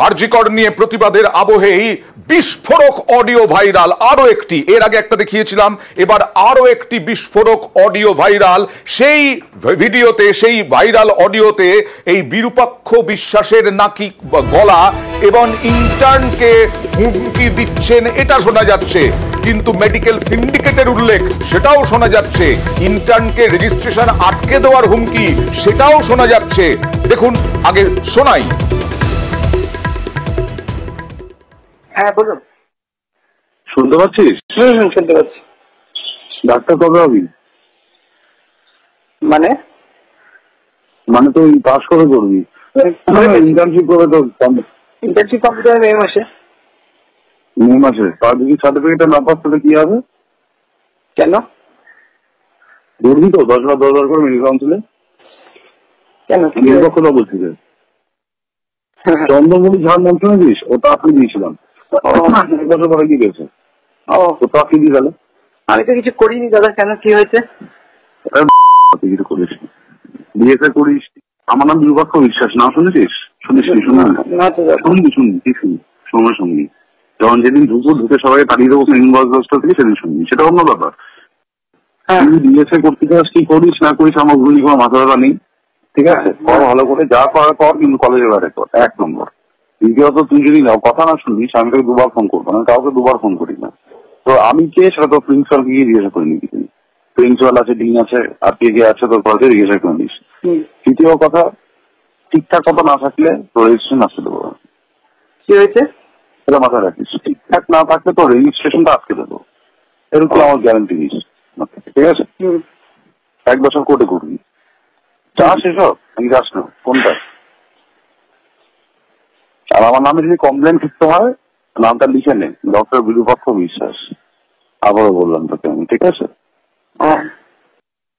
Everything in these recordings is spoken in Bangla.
আরজি কর নিয়ে প্রতিবাদের আবহেই বিস্ফোরক অডিও ভাইরাল, আরো একটি, এর আগে একটা দেখিয়েছিলাম, এবার আরো একটি বিস্ফোরক অডিও ভাইরাল। সেই ভিডিওতে, সেই ভাইরাল অডিওতে এই বিরূপাক্ষ বিশ্বাসের নাকি গলা এবং ইন্টার্নকে হুমকি দিচ্ছেন এটা শোনা যাচ্ছে, কিন্তু মেডিকেল সিন্ডিকেটের উল্লেখ সেটাও শোনা যাচ্ছে, ইন্টার্নকে রেজিস্ট্রেশন আটকে দেওয়ার হুমকি সেটাও শোনা যাচ্ছে। দেখুন, আগে শোনাই। হ্যাঁ বলুন। শুনতে পাচ্ছিস? শুনতে পাচ্ছি। ডাক্তার কবে হবি? মানে তুই পাস কবে করবি? ইন্টার্নশিপ কবে? তো ইন্টার্নশিপ কমপ্লিট হবে মে মাসে। মে মাসে? তার যদি সার্টিফিকেট না পাস তাহলে কি হবে? কেন ধরবি তো 10,000 করে মেডিকেল কাউন্সিলে? কেন কথা বলছিল চন্দ্রমণি ঝাড় নাম শুনেছিস? ওটা আপনি দিয়েছিলাম বছর পরে কি গেছে। তো আপনি দিয়ে গেল। আমি তো কিছু করিনি দাদা। কেন, কি হয়েছে? কিছু করিস বিয়েতে করিস। আমার নাম বিরূপাক্ষ বিশ্বাস, না শুনেছিস? শুনিস? শুনবি সময় শুনবি। যখন যেদিন ঢুকে সবাই তাড়িয়ে দেবো থেকে সেদিন শুনবি, সেটা অন্য ব্যাপার। তুই বিএসএ করতে চাস, কি করিস না করিস আমার ভুলি কোনো মাথা ব্যথা নেই, ঠিক আছে? কর ভালো করে, যা করার কর, কিন্তু কলেজে বেড়ে কর, 1 নম্বর। দ্বিতীয়ত, তুই যদি কথা না শুনিস আমি তোকে 2বার ফোন করবো না, কাউকে 2বার ফোন করি না। তো আমি কে সেটা তো প্রিন্সিপালকে গিয়ে জিজ্ঞাসা করিনি কিছু। প্রিন্সিপাল আছে, ডিন আছে, আর কে কে আছে তোর কলেজে জিজ্ঞাসা করে নিস। তৃতীয় কথা, ঠিকঠাক কথা না থাকলে তোর রেজিস্ট্রেশন আসতে দেবো। কি হয়েছে সেটা মাথায় রাখিস। ঠিকঠাক না থাকলে তোর রেজিস্ট্রেশনটা আটকে দেবো, এরকম আমার গ্যারান্টি দিস, ঠিক আছে? 1 বছর কোর্টে করবি। চাস এসব নাকি যাস না? কোনটা? আর আমার নামে যদি কমপ্লেন করতে হয়, নামটা লিখে নে, ডক্টর বিরূপাক্ষ বিশ্বাস। আবারও বললাম তোকে আমি, ঠিক আছে?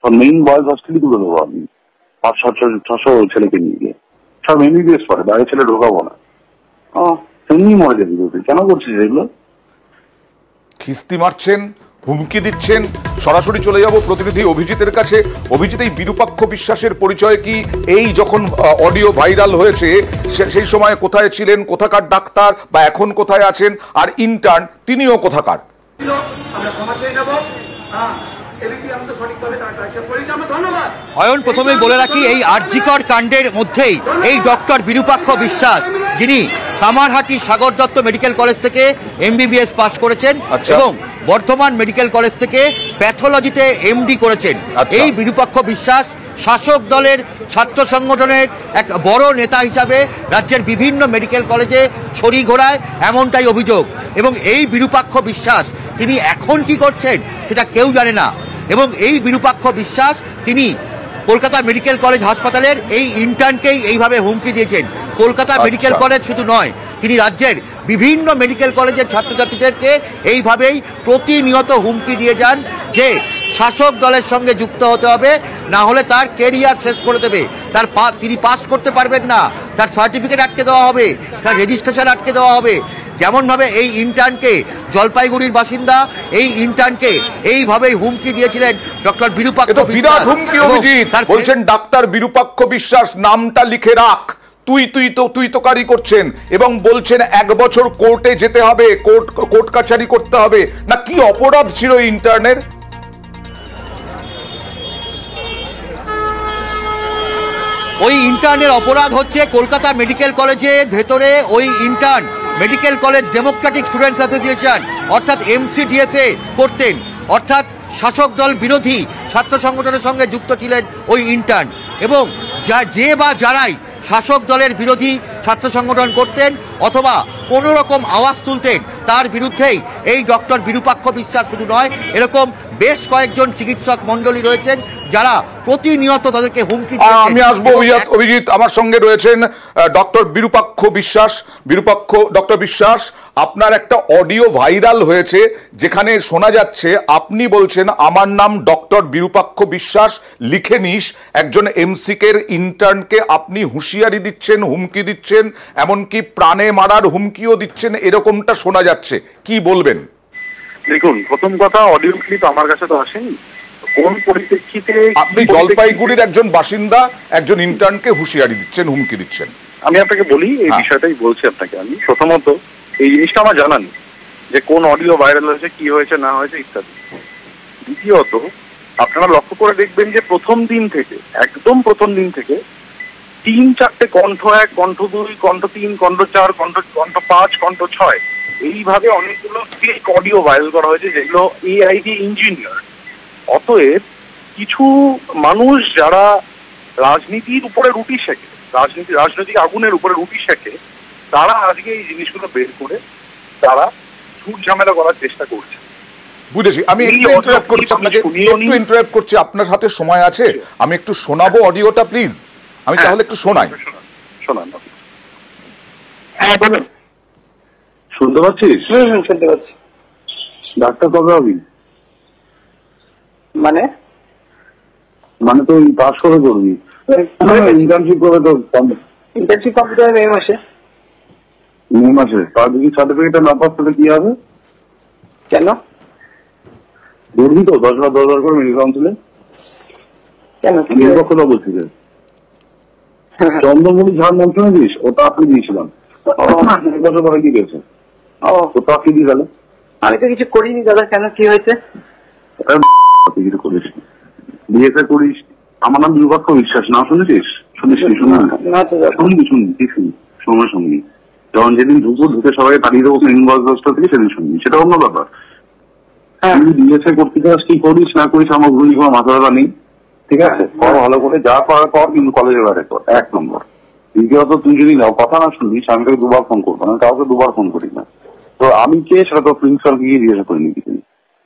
তোর মেইন বয়েজ হস্টেলই তুলে দেবো আমি, 500-600 ছেলেকে নিয়ে গিয়ে। সব এমবিবিএস পড়ে, বাইরে ছেলে ঢোকাবো না। এমনি মরে যাবি তুই। কেন করছিস এগুলো? খিস্তি মারছেন, হুমকি দিচ্ছেন। সরাসরি চলে যাব প্রতিনিধি অভিজিতের কাছে। অভিজিৎ, এই বিরূপাক্ষ বিশ্বাসের পরিচয় কি? এই যখন অডিও ভাইরাল হয়েছে সেই সময় কোথায় ছিলেন, কোথাকার ডাক্তার, বা এখন কোথায় আছেন? আর ইন্টার্ন তিনিও কোথাকার? অয়ন, প্রথমেই বলে রাখি, এই আরজি কর কাণ্ডের মধ্যেই এই ডক্টর বিরূপাক্ষ বিশ্বাস, যিনি কামারহাটি সাগর দত্ত মেডিকেল কলেজ থেকে এমবিবিএস পাস করেছেন এবং বর্ধমান মেডিকেল কলেজ থেকে প্যাথোলজিতে এমডি করেছেন, এই বিরূপাক্ষ বিশ্বাস শাসক দলের ছাত্র সংগঠনের এক বড় নেতা হিসাবে রাজ্যের বিভিন্ন মেডিকেল কলেজে ছড়ি ঘোরায়, এমনটাই অভিযোগ। এবং এই বিরূপাক্ষ বিশ্বাস তিনি এখন কি করছেন সেটা কেউ জানে না। এবং এই বিরূপাক্ষ বিশ্বাস তিনি কলকাতা মেডিকেল কলেজ হাসপাতালের এই ইন্টার্নকেই এইভাবে হুমকি দিয়েছেন। কলকাতা মেডিকেল কলেজ শুধু নয়, তিনি রাজ্যের বিভিন্ন মেডিকেল কলেজের ছাত্রছাত্রীদেরকে এইভাবেই প্রতিনিয়ত হুমকি দিয়ে যান যে শাসক দলের সঙ্গে যুক্ত হতে হবে, না হলে তার কেরিয়ার শেষ করে দেবে, তিনি পাস করতে পারবেন না, তার সার্টিফিকেট আটকে দেওয়া হবে, তার রেজিস্ট্রেশন আটকে দেওয়া হবে। যেমনভাবে এই ইন্টার্নকে, জলপাইগুড়ির বাসিন্দা এই ইন্টার্নকে এইভাবেই হুমকি দিয়েছিলেন ডক্টর বিরূপাক্ষ বিশ্বাস। বিরাট হুমকি অভিজিৎ, বলছেন ডাক্তার বিরূপাক্ষ বিশ্বাস নামটা লিখে রাখ, তুই তো কারি করছেন, এবং বলছেন 1 বছর কোর্টে যেতে হবে, কোর্ট কাছারি করতে হবে। না, কি অপরাধ ছিল ইন্টার্নের? ওই ইন্টার্নের অপরাধ হচ্ছে কলকাতা মেডিকেল কলেজের ভেতরে ওই intern medical college Democratic students association অর্থাৎ MCDSA করতেন, অর্থাৎ শাসক দল বিরোধী ছাত্র সংগঠনের সঙ্গে যুক্ত ছিলেন ওই ইন্টার্ন। এবং যারাই শাসক দলের বিরোধী ছাত্র সংগঠন করতেন অথবা কোনো রকম আওয়াজ তুলতেন, তার বিরুদ্ধেই এই ডক্টর বিরূপাক্ষ বিশ্বাস শুধু নয়, এরকম বেশ কয়েকজন চিকিৎসক মন্ডলী রয়েছেন যারা প্রতিনিয়ত তাদেরকে হুমকি দিচ্ছেন। আমি আসবো অভিজিৎ, আমার সঙ্গে রয়েছেন ডক্টর বিরূপাক্ষ বিশ্বাস। ডক্টর বিশ্বাস, আপনার একটা অডিও ভাইরাল হয়েছে যেখানে শোনা যাচ্ছে আপনি বলছেন আমার নাম ডক্টর বিরূপাক্ষ বিশ্বাস, লিখে নিস। একজন এমসিকের ইন্টার্নকে আপনি হুঁশিয়ারি দিচ্ছেন, হুমকি দিচ্ছেন, এমনকি প্রাণে মারার হুমকিও দিচ্ছেন, এরকমটা শোনা যাচ্ছে। কি বলবেন? দেখুন, প্রথম কথা, অডিও ক্লিপ আমার কাছে তো আসেনি। কোন পরিপ্রেক্ষিতে আপনি জলপাইগুড়ির একজন বাসিন্দা একজন ইন্টার্নকে হুঁশিয়ারি দিচ্ছেন, হুমকি দিচ্ছেন? আমি আপনাকে বলি এই বিষয়টাই বলছি আপনাকে। আমি প্রথমত এই জিনিসটা আমার জানা নেই যে কোন অডিও ভাইরাল হয়েছে, কি হয়েছে না হয়েছে ইত্যাদি। দ্বিতীয়ত আপনারা লক্ষ্য করে দেখবেন যে প্রথম দিন থেকে, একদম প্রথম দিন থেকে 3-4টে কণ্ঠ 1, কণ্ঠ 2, কণ্ঠ 3, কণ্ঠ 4, কণ্ঠ 5, কণ্ঠ 6 এইভাবে অনেকগুলো ফেক অডিও ভাইরাল করা হয়েছে যেগুলো এআই দিয়ে ইঞ্জিনিয়ার। অতএব কিছু মানুষ যারা রাজনীতির উপরে রুটি শেখে, রাজনৈতিক আগুনের উপরে রুটি শেখে, তারা আজকে এই জিনিসগুলো বের করে তারা ঝুট ঝামেলা করার চেষ্টা করছে। বুঝেছি। আমি একটু ইন্টারাপ্ট করছি আপনাকে, একটু ইন্টারাপ্ট করছি। আপনার হাতে সময় আছে? আমি একটু শোনাবো অডিওটা প্লিজ। আমি তাহলে একটু শোনাই। শোনান। হ্যাঁ বলুন। শুনতে পাচ্ছিস? শুনতে পাচ্ছি। ডাক্তার কবে হবি? মানে তো পাস করে করবি, ইন্টার্নশিপ করে তো ইন্টার্নশিপ কমপ্লিট হবে এই মাসে। মে মাসে? তার যদি সার্টিফিকেট না পাস তাহলে কি হবে? কেন করবি তো 10,000 করে মেডিকেল কাউন্সিলে? কেন নির্বাচন বলছি যে চন্দ্রমণি ঝাড় নাম শুনেছিস? ওটা আপনি দিয়েছিলাম। বছর পরে কি গেছে? ওটা আপনি দিয়ে গেল। আমি তো কিছু করিনি দাদা। কেন কি হয়েছে? তুই কিছু করিস, বিএসএ করিস। আমার নাম দুর্ভাগ্য বিশ্বাস, না শুনেছিস? শুনিস? শুনবি সময় শুনবি। যখন যেদিন ঢুকে সবাই তাড়িয়ে দেবো দশটা থেকে, সেদিন শুনবি, সেটা অন্য ব্যাপার। তুই বিএসএ করতে চাস, কি করিস না করিস আমার ভুল কোনো মাথা ব্যথা নেই। ঠিক আছে, কর ভালো করে, যা করার কর, কিন্তু কলেজের বাইরে কর, 1 নম্বর। দ্বিতীয়ত তুই যদি কথা না শুনবি, আমি তোকে 2বার ফোন করবো, আমি কাউকে 2বার ফোন করি না। তো আমি কে সেটা তো প্রিন্সিপালকে গিয়ে জিজ্ঞাসা করে নিবি।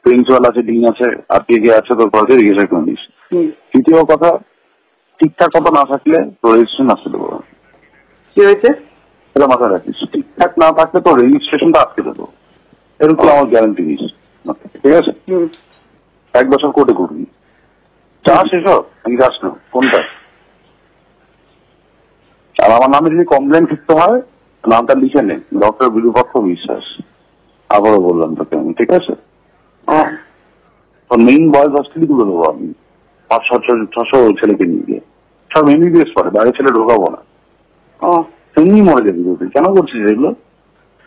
প্রিন্সিপাল আছে, ডিন আছে, আর কে আছে তোর কলেজে জিজ্ঞাসা করে নিস। তৃতীয় কথা, ঠিকঠাক কথা না থাকলে তোর রেজিস্ট্রেশন আসতে দেবো। কি হয়েছে এটা মাথায় রাখিস। ঠিকঠাক না থাকলে তোর রেজিস্ট্রেশনটা আটকে দেবো, এরকম আমার গ্যারান্টি দিস। ঠিক আছে? 1 বছর কোর্টে করবি। চাস এসব? আমি যাস না কোনটা? আর আমার নামে যদি কমপ্লেন লিখতে হয়, নামটা লিখে নে, ডক্টর বিরূপাক্ষ বিশ্বাস। আবারও বললাম তোকে আমি। ঠিক আছে? মেইন বয়েজ হস্টেলই তুলে দেবো আমি, 500-600 ছেলেকে নিয়ে গিয়ে। সব এমবিবিএস পড়ে, বাইরে ছেলে ঢোকাবো না। এমনি মরে যাবি। কেন করছিস এগুলো?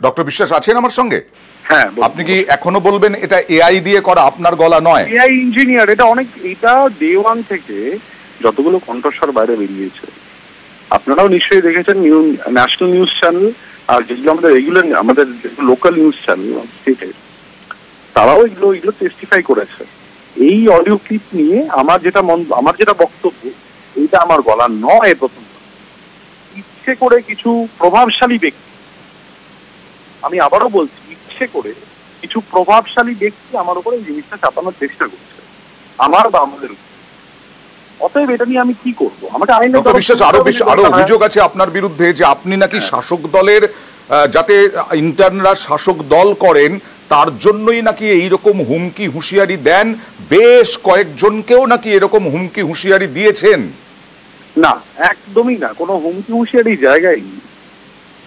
ডক্টর বিশ্বাস আছেন আমার সঙ্গে? হ্যাঁ। আপনি কি এখনো বলবেন এটা এআই দিয়ে করা, আপনার গলা নয়? AI engineer. এটা ডে 1 থেকে যতগুলো কণ্ঠস্বর বাইরে বেরিয়েছে, আপনারাও নিশ্চয়ই দেখেছেন, ন্যাশনাল নিউজ চ্যানেল আর যেগুলো আমাদের রেগুলার, আমাদের লোকাল নিউজ চ্যানেল স্টেটে, তারাও এগুলো টেস্টিফাই করেছে। এই অডিও ক্লিপ নিয়ে আমার যেটা বক্তব্য, এইটা আমার গলা নয়। প্রথম ইচ্ছে করে কিছু প্রভাবশালী ব্যক্তি, আমি আবারও বলছি, ইচ্ছে করে কিছু প্রভাবশালী ব্যক্তি আমার উপরে এই জিনিসটা চাপানোর চেষ্টা করছে, আমার বা আমাদের। অতএব এটা নিয়ে আমি কি করবো? আমাকে ডক্টর বিশ্বাস, আরো অভিযোগ আছে আপনার বিরুদ্ধে যে আপনি নাকি শাসক দলের, যাতে ইন্টার্নরা শাসক দল করেন তার জন্যই নাকি এইরকম হুমকি হুঁশিয়ারি দেন। বেশ কয়েকজনকেও নাকি এরকম হুমকি হুঁশিয়ারি দিয়েছেন। না, একদমই না, কোনো হুমকি হুঁশিয়ারি জায়গায় নেই।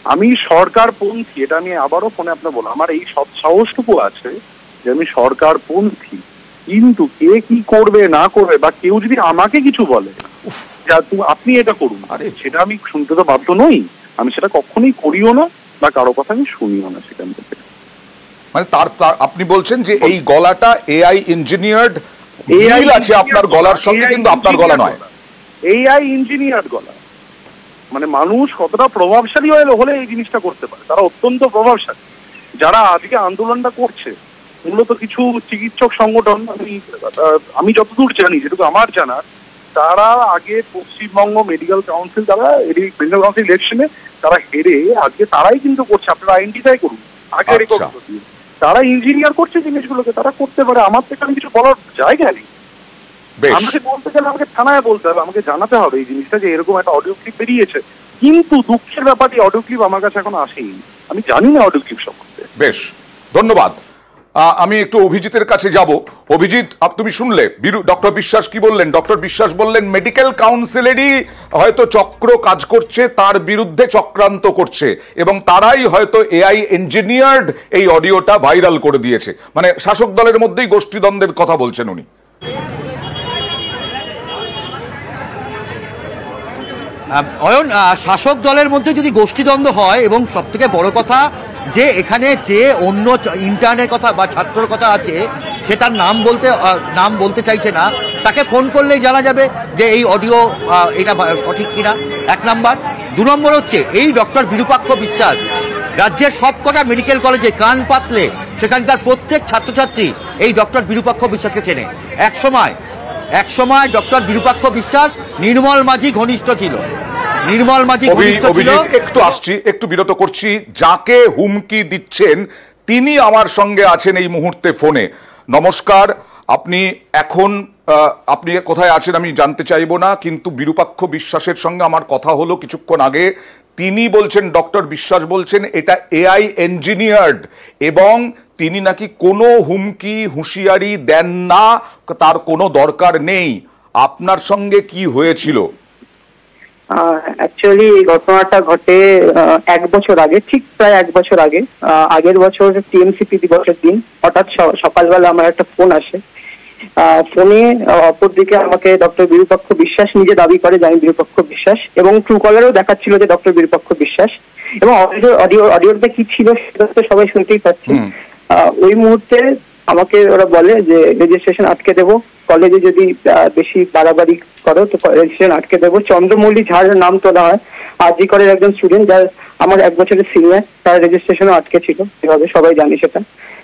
আমি সরকারপন্থী, এটা আমি আবারও ফোনে আপনার বললাম। আমার এই সব সাহসটুকু আছে যে আমি সরকারপন্থী, কিন্তু কে কি করবে না করবে, বা কেউ যদি আমাকে কিছু বলে আপনি এটা করুন, সেটা আমি শুনতে তো বাধ্য নই। আমি সেটা কখনোই করিও না, বা কারো কথা আমি শুনিও না সেখান থেকে। মানে তার আপনি বলছেন যে এই গলাটা এআই ইঞ্জিনিয়ার্ড আছে আপনার গলার সঙ্গে, কিন্তু আপনার গলা নয়। এআই ইঞ্জিনিয়ার্ড গলা। মানে মানুষ কতটা প্রভাবশালী হলে এই জিনিসটা করতে পারে, তারা অত্যন্ত প্রভাবশালী। যারা আজকে আন্দোলনটা করছে মূলত কিছু চিকিৎসক সংগঠন, আমি যতদূর জানি, যেটুকু আমার জানা, তারা আগে পশ্চিমবঙ্গ মেডিকেল কাউন্সিল, তারা মেডিকেল কাউন্সিল ইলেকশনে তারা হেরে আজকে তারাই কিন্তু করছে। আপনারা আইডেন্টিফাই করুন, আগে রেকর্ড দিয়ে তারা ইঞ্জিনিয়ার করছে জিনিসগুলোকে, তারা করতে পারে। আমার তো এখানে কিছু বলার জায়গা নেই। আমাকে বলতে গেলে আমাকে থানায় বলতে হবে, আমাকে জানাতে হবে এই জিনিসটা যে এরকম একটা অডিও ক্লিপ বেরিয়েছে। কিন্তু দুঃখের ব্যাপার, এই অডিও ক্লিপ আমার কাছে এখন আসেনি, আমি জানি না অডিও ক্লিপ সম্বন্ধে। বেশ, ধন্যবাদ। আমি একটু অভিজিতের কাছে যাব। অভিজিৎ, তুমি শুনলে ডক্টর বিশ্বাস কি বললেন? ডক্টর বিশ্বাস বললেন মেডিকেল কাউন্সিলেরই হয়তো চক্র কাজ করছে, তার বিরুদ্ধে চক্রান্ত করছে, এবং তারাই হয়তো এআই ইঞ্জিনিয়ার্ড এই অডিওটা ভাইরাল করে দিয়েছে। মানে শাসক দলের মধ্যেই গোষ্ঠীদ্বন্দ্বের কথা বলছেন উনি। অয়ন, শাসক দলের মধ্যে যদি গোষ্ঠীদ্বন্দ্ব হয় এবং সব থেকে বড় কথা যে এখানে যে অন্য ইন্টার্নের কথা বা ছাত্রর কথা আছে সে তার নাম বলতে চাইছে না, তাকে ফোন করলেই জানা যাবে যে এই অডিও এটা সঠিক কিনা, 1 নাম্বার। 2 নম্বর হচ্ছে এই ডক্টর বিরূপাক্ষ বিশ্বাস রাজ্যের সবকটা মেডিকেল কলেজে কান পাতলে সেখানকার প্রত্যেক ছাত্রছাত্রী এই ডক্টর বিরূপাক্ষ বিশ্বাসকে চেনে। এক সময় ডক্টর বিরূপাক্ষ বিশ্বাস নির্মল মাঝি ঘনিষ্ঠ ছিল। একটু আসছি, একটু বিরত করছি। যাকে হুমকি দিচ্ছেন তিনি আমার সঙ্গে আছেন এই মুহূর্তে ফোনে। নমস্কার, আপনি কোথায় আছেন আমি জানতে চাইবো না, কিন্তু বিরূপাক্ষ বিশ্বাসের সঙ্গে আমার কথা হলো কিছুক্ষণ আগে। তিনি বলছেন, ডক্টর বিশ্বাস বলছেন এটা এআই ইঞ্জিনিয়ার্ড এবং তিনি নাকি কোনো হুমকি হুঁশিয়ারি দেন না, তার কোনো দরকার নেই। আপনার সঙ্গে কি হয়েছিল? অ্যাকচুয়ালি এই ঘটনাটা ঘটে 1 বছর আগে, ঠিক প্রায় 1 বছর আগে। আগের বছর টিএমসিপি দিবসের দিন হঠাৎ সকালবেলা আমার একটা ফোন আসে। ফোনে অপরদিকে আমাকে ডক্টর বিরূপাক্ষ বিশ্বাস নিজে দাবি করে যে আমি বিরূপাক্ষ বিশ্বাস, এবং ট্রু কলারেও দেখাচ্ছিল যে ডক্টর বিরূপাক্ষ বিশ্বাস, এবং অডিওটা কি ছিল সেটা তো সবাই শুনতেই পাচ্ছে। ওই মুহূর্তে আমাকে ওরা বলে যে রেজিস্ট্রেশন আটকে দেবো, কলেজে যদি বেশি বাড়াবাড়ি করো তো রেজিস্ট্রেশন আটকে দেবো। চন্দ্রমৌলি ঝাড় নাম তোলা হয়, আরজি কলেজের একজন স্টুডেন্ট যার আমার 1 বছরের সিনিয়র, তার রেজিস্ট্রেশনও আটকে ছিল, এভাবে সবাই জানি সেটা।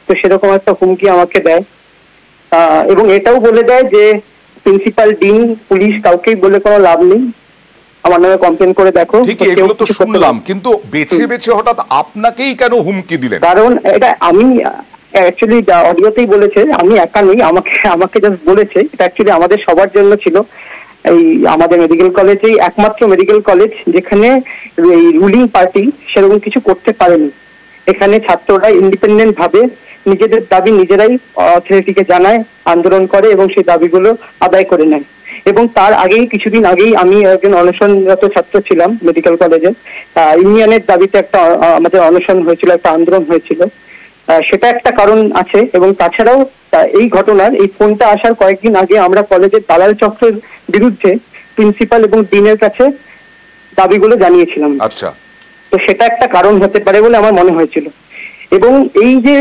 তো সেরকম একটা হুমকি আমাকে দেয় এবং এটাও বলে দেয় যে প্রিন্সিপাল, ডিন, পুলিশ কাউকেই বলে কোনো লাভ নেই, আমার নামে কমপ্লেন করে দেখো। ঠিক, এগুলো তো শুনলাম, কিন্তু বেছে বেছে হঠাৎ আপনাকেই কেন হুমকি দিলেন? কারণ এটা আমি অ্যাকচুয়ালি অডিওতেই বলেছে, আমি একা নই, আমাকে জাস্ট বলেছে। এটা অ্যাকচুয়ালি আমাদের সবার জন্য ছিল। এই আমাদের মেডিকেল কলেজেই একমাত্র মেডিকেল কলেজ যেখানে এই রুলিং পার্টি সেরকম কিছু করতে পারেনি। এখানে ছাত্ররা ইন্ডিপেন্ডেন্ট ভাবে নিজেদের দাবি নিজেরাই অথরিটিকে জানায়, আন্দোলন করে এবং সেই দাবিগুলো আদায় করে নেয়। এবং তার আগেই কিছুদিন আগেই আমি একজন অনশনরত ছাত্র ছিলাম মেডিকেল কলেজে। ইউনিয়নের দাবিতে একটা আমাদের অনশন হয়েছিল, একটা আন্দোলন হয়েছিল, সেটা একটা কারণ আছে। এবং তাছাড়াও এই ঘটনার এই ফোনটা আসার কয়েকদিন আগে আমরা কলেজের দালাল চক্রের বিরুদ্ধে প্রিন্সিপাল এবং ডিনের কাছে দাবিগুলো জানিয়েছিলাম। আচ্ছা, তো সেটা একটা কারণ হতে পারে বলে আমার মনে হয়েছিল। এবং এই যে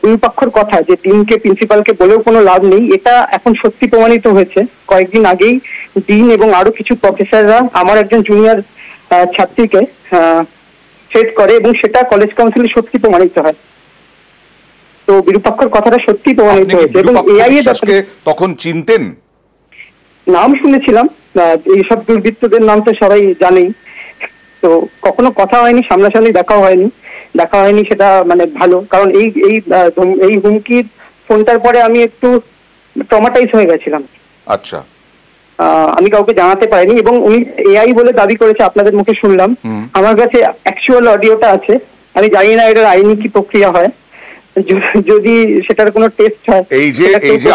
বিরূপাক্ষর কথা যে ডিনকে প্রিন্সিপালকে বলেও কোনো লাভ নেই, এটা এখন সত্যি প্রমাণিত হয়েছে। কয়েকদিন আগেই ডিন এবং আরো কিছু প্রফেসররা আমার একজন জুনিয়র ছাত্রীকে থ্রেট করে এবং সেটা কলেজ কাউন্সিলে সত্যি প্রমাণিত হয়। তো বিরূপাক্ষর কথাটা সত্যি প্রমাণিত হয়েছে। এবং এআই এর তখন চিনতেন? নাম শুনেছিলাম, এইসব দুর্বৃত্তদের নাম তো সবাই জানেই। তো কখনো কথা হয়নি, সামনাসামনি দেখাও হয়নি, সেটা মানে ভালো। কারণ এই হুমকির ফোনটার পরে আমি একটু ট্রমাটাইজ হয়ে গেছিলাম। আচ্ছা, আমি কাউকে জানাতে পারিনি। এবং উনি এআই বলে দাবি করেছে, আপনাদের মুখে শুনলাম। আমার কাছে অ্যাকচুয়াল অডিওটা আছে, আমি জানি না এটার আইনি কি প্রক্রিয়া হয়, যদি সেটার কোনো টেস্ট হয়। এই যে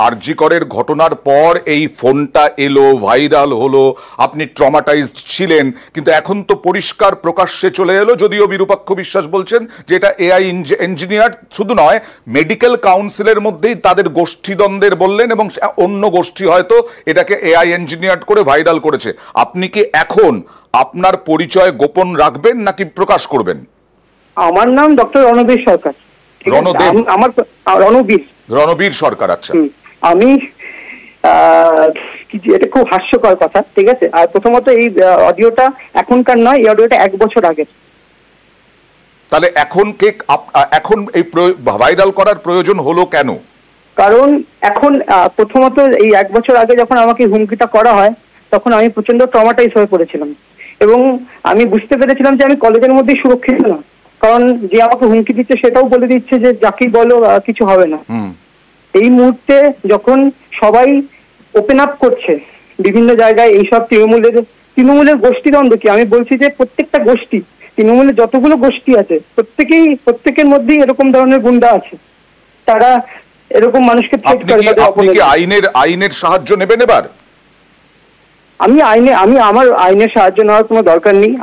আরজি করের ঘটনার পর এই ফোনটা এলো, ভাইরাল হলো, আপনি ট্রমাটাইজড ছিলেন, কিন্তু এখন তো পরিষ্কার প্রকাশ্যে চলে এলো, যদিও বিরূপাক্ষ বিশ্বাস বলছেন যে এটা এআই ইঞ্জিনিয়ার। শুধু নয়, মেডিকেল কাউন্সিলের মধ্যেই তাদের গোষ্ঠীদ্বন্দ্বের বললেন এবং অন্য গোষ্ঠী হয়তো এটাকে এআই ইঞ্জিনিয়ার করে ভাইরাল করেছে। আপনি কি এখন আপনার পরিচয় গোপন রাখবেন নাকি প্রকাশ করবেন? আমার নাম ডক্টর রণবীর সরকার। রণবীর সরকার। আচ্ছা, আমি এটা খুব হাস্যকর কথা, ঠিক আছে। আর প্রথমত এই অডিওটা এখনকার নয়, এই অডিওটা 1 বছর আগের। তাহলে এখন এই ভাইরাল করার প্রয়োজন হলো কেন? কারণ এখন প্রথমত এই 1 বছর আগে যখন আমাকে হুমকিটা করা হয় তখন আমি প্রচন্ড ট্রমাটাইজ হয়ে পড়েছিলাম এবং আমি বুঝতে পেরেছিলাম যে আমি কলেজের মধ্যে সুরক্ষিত না। কারণ যে আমাকে হুমকি দিচ্ছে সেটাও বলে দিচ্ছে যে যাকেই বলো কিছু হবে না। এই মুহূর্তে যখন সবাই ওপেন আপ করছে বিভিন্ন জায়গায় এইসব তৃণমূলের গোষ্ঠীদ্বন্দ্ব, কি আমি বলছি যে প্রত্যেকটা গোষ্ঠী, তৃণমূলের যতগুলো গোষ্ঠী আছে প্রত্যেকের মধ্যেই এরকম ধরনের গুন্ডা আছে, তারা এরকম মানুষকে থ্রেট করে। আপনি কি আইনের সাহায্য নেবেন এবার? আমি আমার আইনের সাহায্য নেওয়ার কোনো দরকার নেই।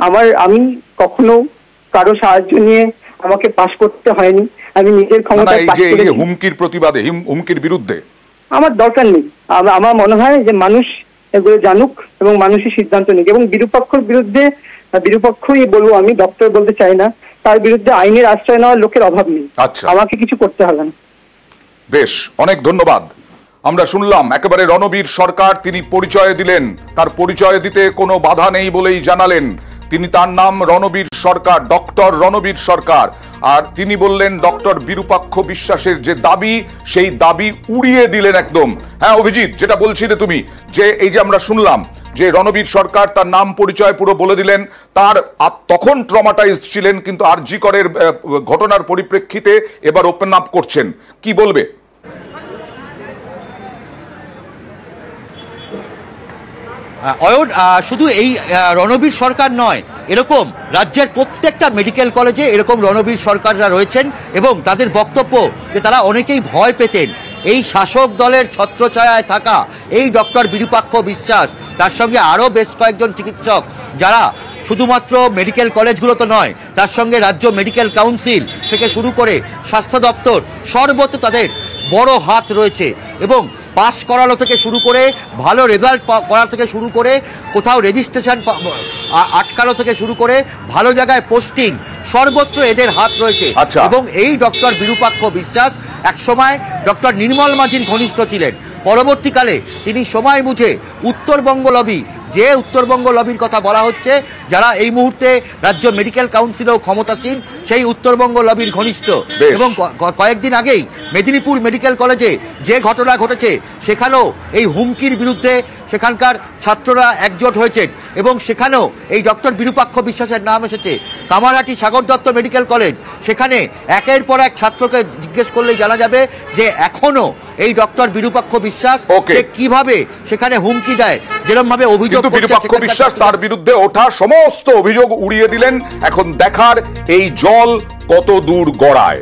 আমি কখনো কারো সাহায্য নিয়ে আমাকে পাশ করতে হয়নি। আমি নিজের ক্ষমতায় পাশ করেছি। হুমকির প্রতিবাদে, হুমকির বিরুদ্ধে আমার দরকার নেই। আমার মনে হয় যে মানুষ এগুলো জানুক এবং মানুষই সিদ্ধান্ত নিক। এবং বিরূপাক্ষর বিরুদ্ধে, বিরূপাক্ষই বলবো আমি, ডক্টর বলতে চাই না, তার বিরুদ্ধে আইনের আশ্রয় নেওয়ার লোকের অভাব নেই। আচ্ছা, আমাকে কিছু করতে হবে না। বেশ, অনেক ধন্যবাদ। আমরা শুনলাম একেবারে রণবীর সরকার, তিনি পরিচয় দিলেন, তার পরিচয় দিতে কোনো বাধা নেই বলেই জানালেন তিনি, তার নাম রণবীর সরকার, ডক্টর রণবীর সরকার। আর তিনি বললেন ডক্টর বিরূপাক্ষ বিশ্বাসের যে দাবি, সেই দাবি উড়িয়ে দিলেন একদম। হ্যাঁ অভিজিৎ, যেটা বলছিলে তুমি, যে এই যে আমরা শুনলাম যে রণবীর সরকার তার নাম পরিচয় পুরো বলে দিলেন, তার তখন ট্রমাটাইজড ছিলেন, কিন্তু আরজি করের ঘটনার পরিপ্রেক্ষিতে এবার ওপেন আপ করছেন, কি বলবে? অয়ন, শুধু এই রণবীর সরকার নয়, এরকম রাজ্যের প্রত্যেকটা মেডিকেল কলেজে এরকম রণবীর সরকাররা রয়েছেন এবং তাদের বক্তব্য যে তারা অনেকেই ভয় পেতেন এই শাসক দলের ছত্রছায়ায় থাকা এই ডক্টর বিরূপাক্ষ বিশ্বাস, তার সঙ্গে আরও বেশ কয়েকজন চিকিৎসক যারা শুধুমাত্র মেডিকেল কলেজগুলোতে নয়, তার সঙ্গে রাজ্য মেডিকেল কাউন্সিল থেকে শুরু করে স্বাস্থ্য দপ্তর, সর্বত্র তাদের বড় হাত রয়েছে। এবং পাস করানো থেকে শুরু করে, ভালো রেজাল্ট করা থেকে শুরু করে, কোথাও রেজিস্ট্রেশন আটকানো থেকে শুরু করে, ভালো জায়গায় পোস্টিং, সর্বত্র এদের হাত রয়েছে। এবং এই ডক্টর বিরূপাক্ষ বিশ্বাস একসময় ডক্টর নির্মল মাঝির ঘনিষ্ঠ ছিলেন। পরবর্তীকালে তিনি সময় বুঝে উত্তরবঙ্গ লবি, যে উত্তরবঙ্গ লবির কথা বলা হচ্ছে, যারা এই মুহূর্তে রাজ্য মেডিকেল কাউন্সিলেও ক্ষমতাসীন, সেই উত্তরবঙ্গ লবির ঘনিষ্ঠ। এবং কয়েকদিন আগেই মেদিনীপুর মেডিকেল কলেজে যে ঘটনা ঘটেছে, সেখানেও এই হুমকির বিরুদ্ধে সেখানকার ছাত্ররা একজোট হয়েছেন এবং সেখানেও এই ডক্টর বিরূপাক্ষ বিশ্বাসের নাম এসেছে। কামারহাটি সাগর দত্ত মেডিকেল কলেজ, সেখানে একের পর এক ছাত্রকে জিজ্ঞেস করলেই জানা যাবে যে এখনো এই ডক্টর বিরূপাক্ষ বিশ্বাস কিভাবে সেখানে হুমকি দেয়, যেরকম ভাবে অভিযোগ বিরূপাক্ষ বিশ্বাস তার বিরুদ্ধে ওঠা সমস্ত অভিযোগ উড়িয়ে দিলেন। এখন দেখার এই জল কত দূর গড়ায়।